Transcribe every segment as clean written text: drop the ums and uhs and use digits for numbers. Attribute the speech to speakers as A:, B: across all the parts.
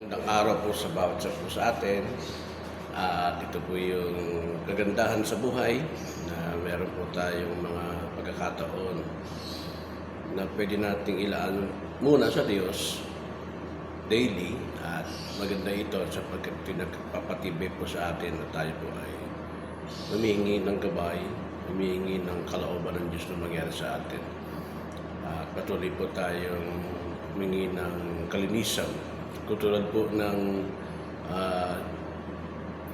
A: Magandang araw po sa bawat isa po sa atin. At ito po yung kagandahan sa buhay na meron po tayong mga pagkakataon na pwede nating ilaan muna sa Diyos daily, at maganda ito sapagkat pinagpapatibay po sa atin na tayo po ay humihingi ng gabay, humihingi ng kalooban ng Diyos na mangyari sa atin. At patuloy po tayong humingi ng kalinisan. Tutulad po ng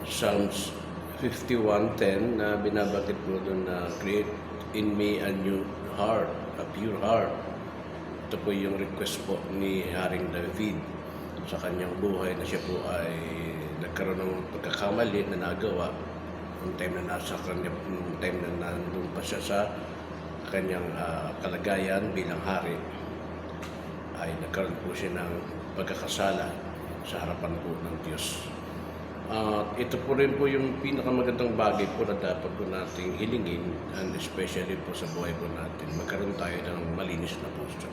A: Psalms 51:10 na binabanggit po doon na create in me a new heart, a pure heart. Ito po yung request po ni Haring David sa kanyang buhay na siya po ay nagkaroon ng pagkakamali na nagawa nung time na nasa kanya, nung time na nandun pa siya sa kanyang kalagayan bilang hari, ay nagkaroon po siya ng pagkakasala sa harapan po ng Diyos. Ito po rin po yung pinakamagandang bagay po na dapat po nating hilingin, and especially po sa buhay po natin, magkaroon tayo ng malinis na puso.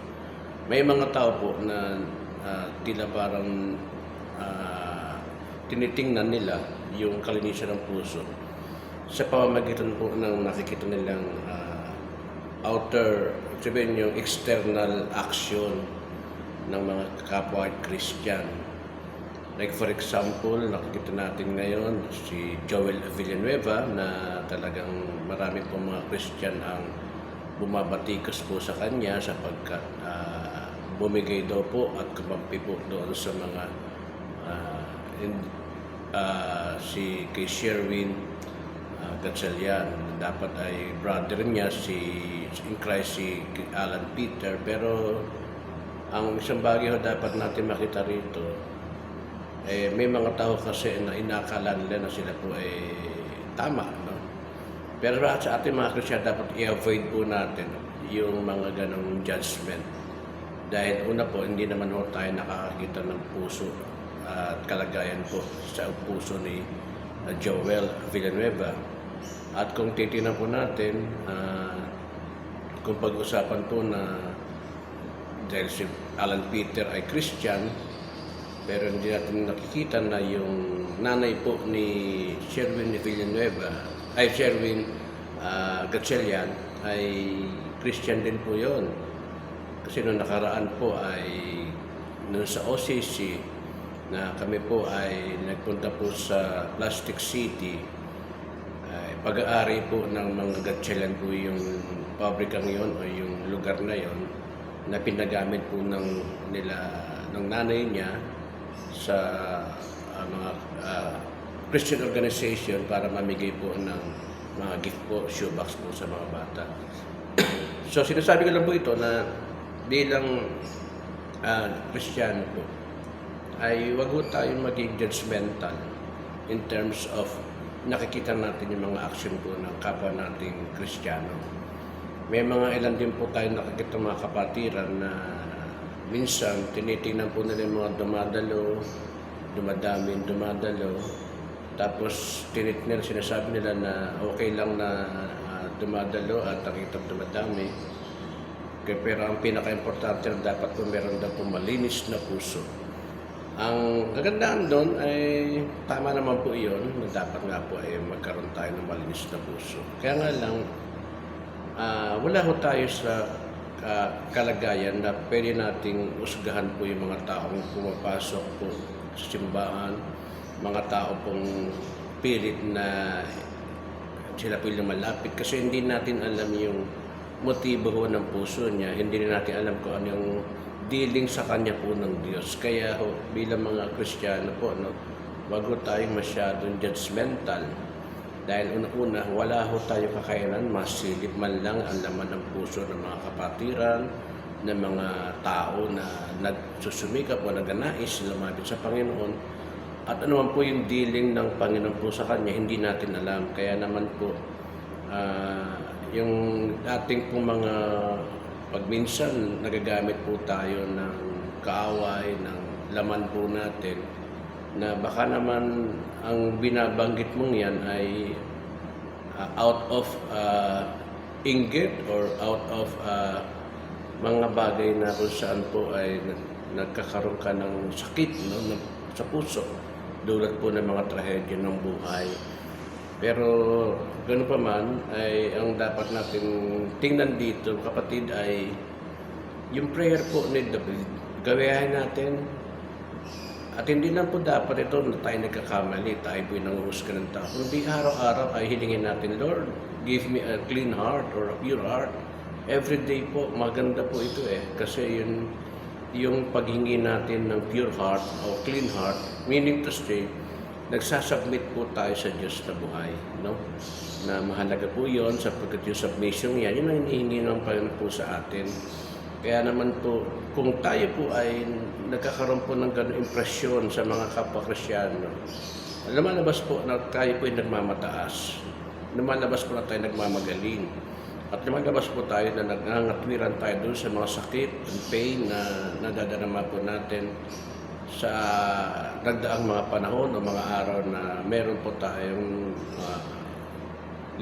A: May mga tao po na tila parang tinitingnan nila yung kalinisan ng puso sa pamamagitan po ng nakikita nilang outer, sabihin yung external action ng mga kapwa Christian. Like for example, nakikita natin ngayon si Joel Villanueva na talagang marami po mga Christian ang bumabatikas po sa kanya sapagkat bumigay daw po at kumampi po doon sa mga si kay Sherwin Gatchalian. Dapat ay brother niya in Christ si Alan Peter, pero ang isang bagay dapat natin makita rito, may mga tao kasi na inakala nila na sila po ay tama, no? Pero sa ating mga Kristiyan, dapat i-avoid po natin yung mga ganong judgment. Dahil una po, hindi naman po tayo nakakakita ng puso at kalagayan po sa puso ni Joel Villanueva. At kung titignan po natin, kung pag-usapan po na dahil si Alan Peter ay Christian, pero hindi natin nakikita na yung nanay po ni Sherwin Villanueva, ay Sherwin Gatchalian, ay Christian din po yon. Kasi noong nakaraan po ay noon sa OCC na kami po ay nagpunta po sa Plastic City, ay pag-aari po ng mga Gatchalian po yung pabrikang yon o yung lugar na yon na pinagamit po ng nanay niya sa mga Christian organization para mamigay po ng mga gift po, shoebox po sa mga bata. So sinasabi ko lang po ito na bilang Kristiyano po ay wag po tayong maging judgmental in terms of nakikita natin yung mga action po ng kapwa nating Kristiyano. May mga ilan din po tayo nakikita mga kapatiran na minsan tinitingnan po nila yung mga dumadalo, dumadalo, tapos sinasabi nila na okay lang na dumadalo at nakikita dumadami. Pero ang pinaka-importante na dapat po meron daw po malinis na puso. Ang kagandahan doon ay tama naman po iyon, na dapat nga po ay magkaroon tayo ng malinis na puso. Kaya nga lang, wala ho tayo sa kalagayan na pwede nating usgahan po yung mga taong pumapasok po sa simbahan, mga tao pong pilit na sila po yung malapit, kasi hindi natin alam yung motibo ho ng puso niya, hindi natin alam kung ano yung dealing sa kanya po ng Diyos. Kaya ho, bilang mga Kristiyano po, no, wag ho tayong masyadong judgmental. Dahil una-una, wala ho tayo kakayanan, masilip man lang ang laman ng puso ng mga kapatiran, ng mga tao na nagsusumikap o nagnanais lumapit sa Panginoon. At ano man po yung dealing ng Panginoon po sa kanya, hindi natin alam. Kaya naman po, yung ating po mga pagminsan, nagagamit po tayo ng kaaway, ng laman po natin, na baka naman ang binabanggit mong yan ay out of inggit or out of mga bagay na kung saan po ay nagkakaroon ka ng sakit, no? sa puso, dulot po ng mga trahedya ng buhay. Pero gano'n pa man, ay ang dapat natin tingnan dito, kapatid, ay yung prayer po ni David. Gawain natin. At hindi lang po dapat ito na tayo nagkakamali, tayo po'y nanguhusga ng tao. Kundi araw-araw ay hilingin natin, Lord, give me a clean heart or a pure heart. Every day po, maganda po ito Kasi yung paghingi natin ng pure heart o clean heart, meaning to say, nagsasubmit po tayo sa Diyos na buhay, no? Na mahalaga po yon sapagkat yung submission yan, yun ang hinihingi ng Panginoon po sa atin. Kaya naman po, kung tayo po ay nagkakaroon po ng gano'ng impresyon sa mga kapwa Kristyano, lumalabas po na tayo po ay nagmamataas. Lumalabas po na tayo nagmamagaling. At lumalabas po tayo na nangangatwiran tayo doon sa mga sakit and pain na nadadarama po natin sa nagdaang mga panahon o mga araw na meron po tayong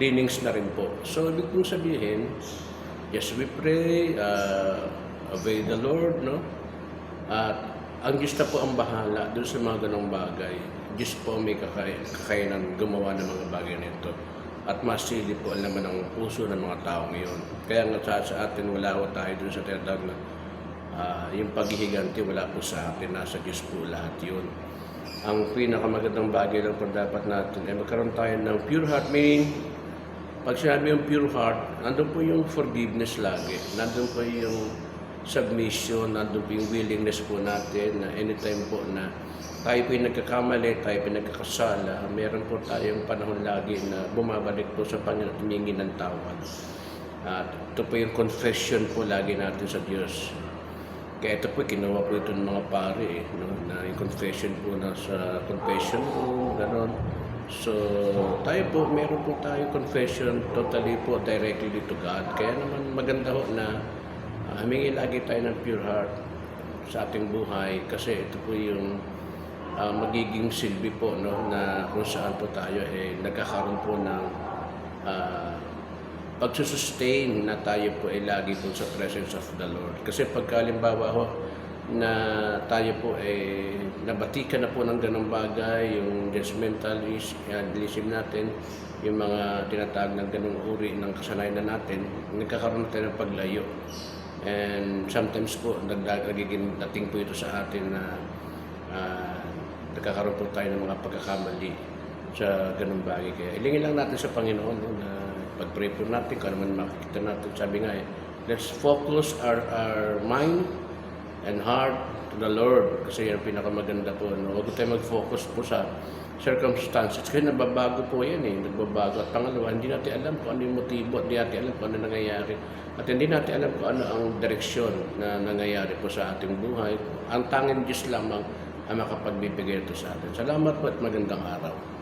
A: leanings na rin po. So, ibig kong sabihin, yes, we pray, obey the Lord, no? At ang Diyos na po ang bahala doon sa mga ganong bagay. Diyos po may kakayanan gumawa ng mga bagay nito. At masili po ang laman ng puso ng mga tao ngayon. Kaya nga sa atin, wala po tayo doon sa tinatawag na yung paghihiganti, wala po sa atin, nasa Diyos po lahat yun. Ang pinakamagandang bagay lang po dapat natin ay magkaroon tayo ng pure heart, meaning pag sinabi yung pure heart, nandun po yung forgiveness lagi, nandun po yung submission, nandun po yung willingness po natin na anytime po na tayo po yung nagkakamali, tayo po yung nagkakasala, meron po tayong panahon lagi na bumabalik po sa Panginoon at humingi ng tawad. At ito po yung confession po lagi natin sa Diyos. Kaya ito po, kinuha po ito ng mga pare, no? Na yung confession po na sa confession room, gano'n. So, tayo po, meron po tayong confession totally po directly to God. Kaya naman maganda ho na humingi lagi tayo ng pure heart sa ating buhay kasi ito po yung magiging silbi po, no? Na kung saan po tayo nagkakaroon po ng pagsusustain na tayo po ay lagi po sa presence of the Lord. Kasi pagkalimbawa ho na tayo po ay nabatikan na po ng ganong bagay, yung judgmentalism natin, yung mga tinatawag ng ganong uri ng kasanayan natin, nagkakaroon na tayo ng paglayo. And sometimes po, nagiging dating po ito sa atin na nagkakaroon po tayo ng mga pagkakamali sa ganong bagay. Kaya ilingin lang natin sa Panginoon na pag-pray po natin, kung ano man makikita natin, sabi nga let's focus our mind and heart to the Lord. Kasi yan ang pinakamaganda po. No? Huwag tayo mag-focus po sa circumstances. Kasi nababago po yan nagbabago. At pangalawa, hindi natin alam kung ano yung motibo, hindi natin alam kung ano nangyayari. At hindi natin alam kung ano ang direksyon na nangyayari po sa ating buhay. Ang tanging Diyos lamang ang makapagbibigay ito sa atin. Salamat po at magandang araw.